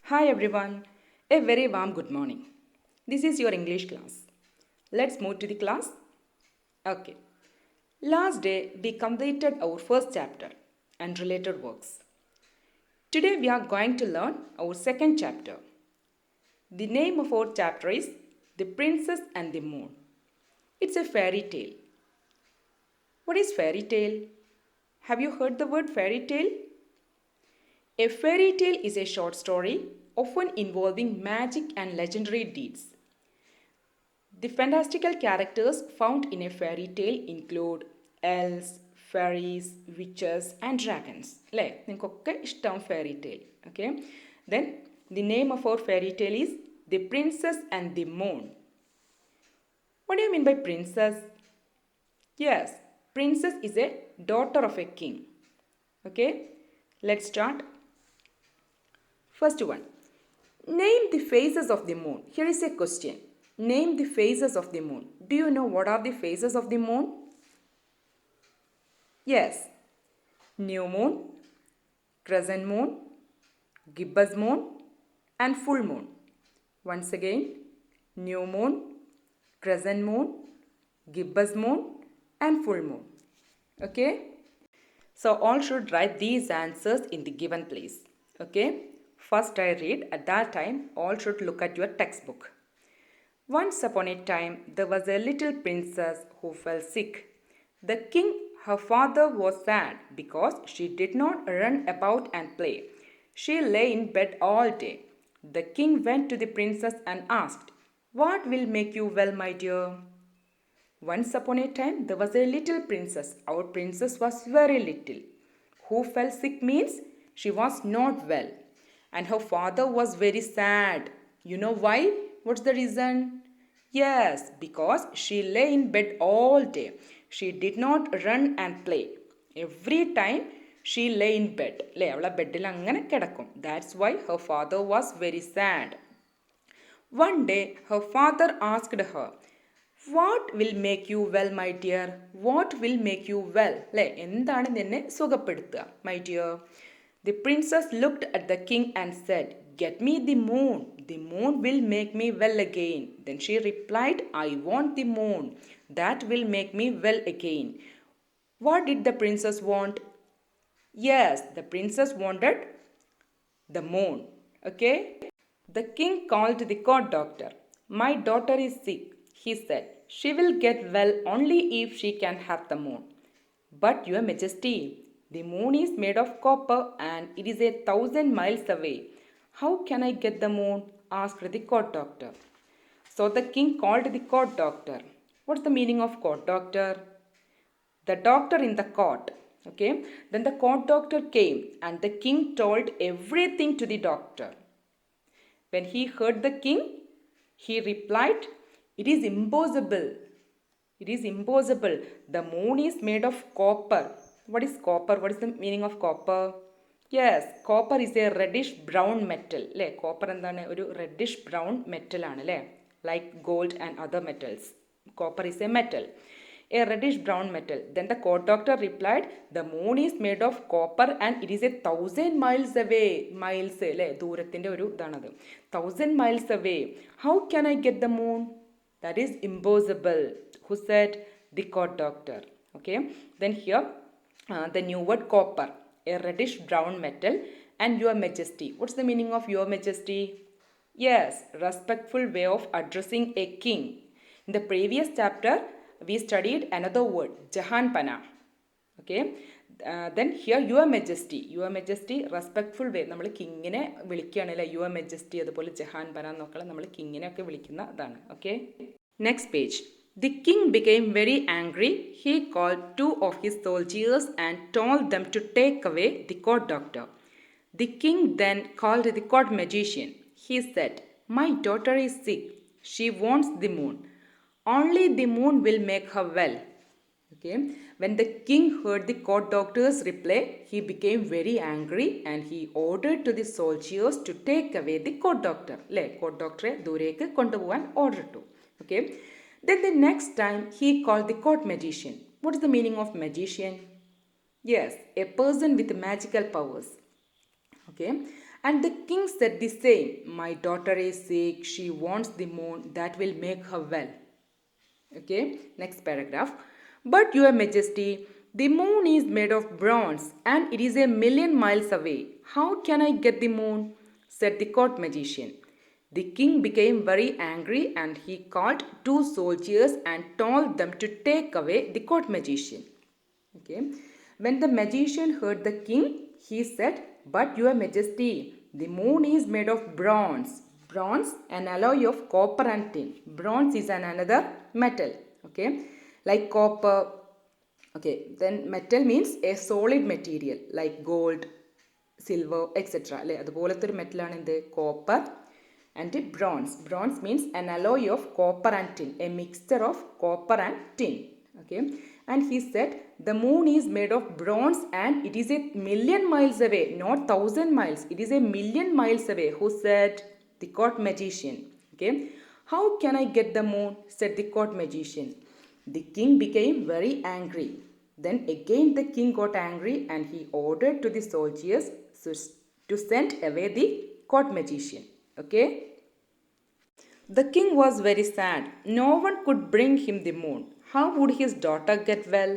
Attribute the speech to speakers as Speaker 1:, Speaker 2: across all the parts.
Speaker 1: Hi everyone, a very warm good morning. This is your English class. Let's move to the class. Okay. Last day we completed our first chapter and related works. Today we are going to learn our second chapter. The name of our chapter is The Princess and the Moon. It's a fairy tale. What is fairy tale? Have you heard the word fairy tale? A fairy tale is a short story often involving magic and legendary deeds. The fantastical characters found in a fairy tale include elves, fairies, witches and dragons. അല്ലേ നിങ്ങൾക്കൊക്കെ ഇഷ്ടം fairy tale. Okay. Then the name of our fairy tale is The Princess and the Moon. What do you mean by princess? Yes, princess is a daughter of a king. Okay, let's start. First one. Name the phases of the moon. Here is a question. Name the phases of the moon. Do you know what are the phases of the moon? Yes. New moon, crescent moon, gibbous moon and full moon. Once again, new moon, crescent moon, gibbous moon and full moon. Okay? So all should write these answers in the given place. Okay? First I read, at that time all should look at your textbook. Once upon a time there was a little princess who fell sick. The king, her father, was sad because she did not run about and play. She lay in bed all day. The king went to the princess and asked, "What will make you well, my dear?" Once upon a time there was a little princess. Our princess was very little. Who fell sick means she was not well. And her father was very sad. You know why? What's the reason? Yes, because she lay in bed all day. She did not run and play. Every time she lay in bed. That's why her father was very sad. One day her father asked her, "What will make you well, my dear? What will make you well?" എന്താണ് നിന്നെ സുഖപ്പെടുത്തുക, my dear? The princess looked at the king and said, "Get me the moon. The moon will make me well again." Then she replied, "I want the moon. That will make me well again." What did the princess want? Yes, the princess wanted the moon. Okay? The king called the court doctor. "My daughter is sick," he said. "She will get well only if she can have the moon." "But, your majesty, the moon is made of copper and it is 1,000 miles away. How can I get the moon?" asked the court doctor. So the king called the court doctor. What's the meaning of court doctor? The doctor in the court. Okay. Then the court doctor came and the king told everything to the doctor. When he heard the king, he replied, "It is impossible. It is impossible. The moon is made of copper." What is copper? What is the meaning of copper? Yes, copper is a reddish brown metal. Copper എന്താണ് ഒരു reddish brown metal ആണ് അല്ലേ? Like gold and other metals. Copper is a metal. A reddish brown metal. Then the court doctor replied, "The moon is made of copper and it is 1,000 miles away." Miles അല്ലേ? ദൂരത്തിൻ്റെ ഒരു ഇതാണത്. 1,000 miles away. How can I get the moon? That is impossible. Who said? The court doctor. Okay. Then here the new word copper, a reddish brown metal, and your majesty. What's the meaning of your majesty? Yes, respectful way of addressing a king. In the previous chapter we studied another word, jahanpana. Okay. Then here your majesty. Your majesty, respectful way. നമ്മൾ കിങ്ങിനെ വിളിക്കുകയാണല്ലേ your majesty, അതുപോലെ ജഹാൻപന എന്നൊക്കെ നമ്മൾ കിങ്ങിനെ ഒക്കെ വിളിക്കുന്ന അതാണ്. Okay. Next page. The king became very angry. He called 2 of his soldiers and told them to take away the court doctor. The king then called the court magician. He said, "My daughter is sick. She wants the moon. Only the moon will make her well." Okay. When the king heard the court doctor's reply, he became very angry and he ordered to the soldiers to take away the court doctor. Court doctor ദൂരേക്ക് കൊണ്ടുപോകാൻ order ഇട്ടു. Okay. Then the next time he called the court magician. What is the meaning of magician? Yes, a person with magical powers. Okay. And the king said the same. My daughter is sick. She wants the moon that will make her well. Okay, next paragraph. But your majesty, the moon is made of bronze and it is a million miles away. How can I get the moon? Said the court magician. The king became very angry and he called two soldiers and told them to take away the court magician. Okay. When the magician heard the king, he said, But your majesty, the moon is made of bronze. Bronze, an alloy of copper and tin. Bronze is another metal. Okay. Like copper. Okay. Then metal means a solid material like gold, silver, etc. അതുപോലത്തെ ഒരു മെറ്റലാണ് എന്ത് copper and bronze. Bronze means an alloy of copper and tin, a mixture of copper and tin. Okay, and he said the moon is made of bronze and it is a million miles away, not 1,000 miles. It is a million miles away. Who said? The court magician. Okay, how can I get the moon? Said the court magician. The king became very angry. Then again the king got angry and he ordered to the soldiers to send away the court magician. Okay. The king was very sad. No one could bring him the moon. How would his daughter get well?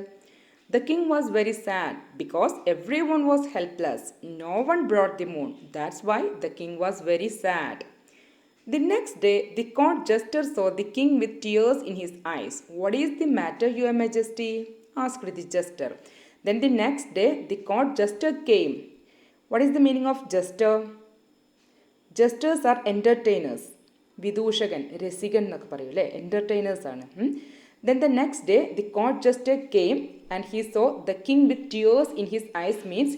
Speaker 1: The king was very sad because everyone was helpless. No one brought the moon. That's why the king was very sad. The next day, the court jester saw the king with tears in his eyes. What is the matter, your majesty? Asked the jester. Then the next day, the court jester came. What is the meaning of jester? Jesters are entertainers. വിദൂഷകൻ, Rasikan എന്നൊക്കെ പറയും അല്ലേ, entertainers ആണ്. Then the next day the court jester came and he saw the king with tears in his eyes, means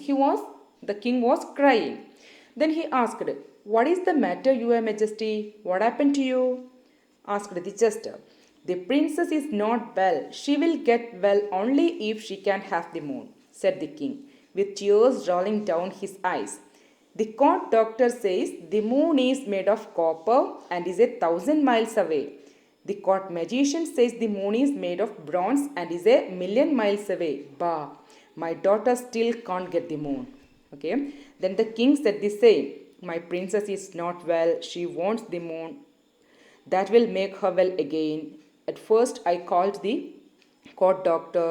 Speaker 1: the king was crying. Then he asked, What is the matter, your majesty? What happened to you? Asked the jester. The princess is not well. She will get well only if she can have the moon, said the king, with tears rolling down his eyes. The court doctor says the moon is made of copper and is 1,000 miles away. The court magician says the moon is made of bronze and is 1,000,000 miles away. Bah, my daughter still can't get the moon. Okay. Then the king said the same. My princess is not well. She wants the moon that will make her well again. At first I called the court doctor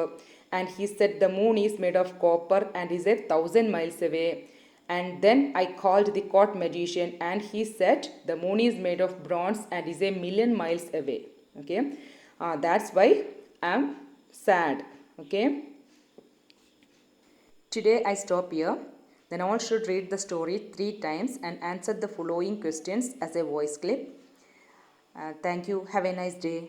Speaker 1: and he said the moon is made of copper and is 1,000 miles away. And then I called the court magician and he said the moon is made of bronze and is 1,000,000 miles away. Okay, that's why I'm sad. Okay, today I stop here. Then all should read the story 3 times and answer the following questions as a voice clip. Thank you. Have a nice day.